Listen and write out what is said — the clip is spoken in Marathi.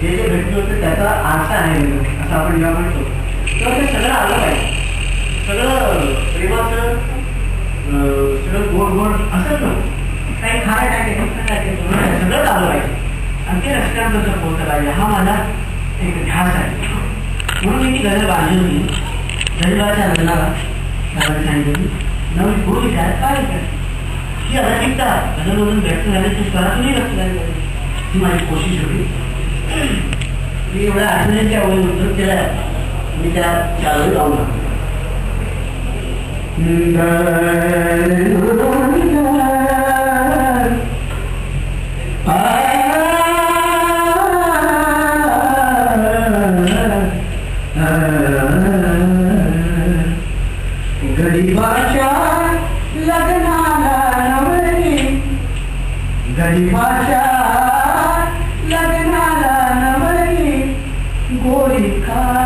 जे जे भेटलं होतं त्याचा आरसा आहे असं आपण जेव्हा म्हणतो तेव्हा ते सगळं आलं पाहिजे. सगळं प्रेमाचं सगळं गोड गोड असंच नको, काही खारा टाके सगळंच आलं पाहिजे आणि ते रस्त्यावर कसं पोहोचलं पाहिजे हा माझा एक ध्यास आहे. म्हणून मी ती गजल बांधली होती. गजलाच्या लग्नाला साहेबांनी सांगितलं की नवीन गुरु विचार काय विचार ही अनाधिकता गजलमधून व्यक्त झाल्याची स्वरातूनही व्यक्त झाली पाहिजे ही माझी कोशिश होती. मी एवढ्या आठवणीच्या वय उद्योग केला मी त्यावेळी लावून लागतो. गरीबाच्या लग्नाला नवरी, गरीबाच्या लग्नाला नवरी गोरी का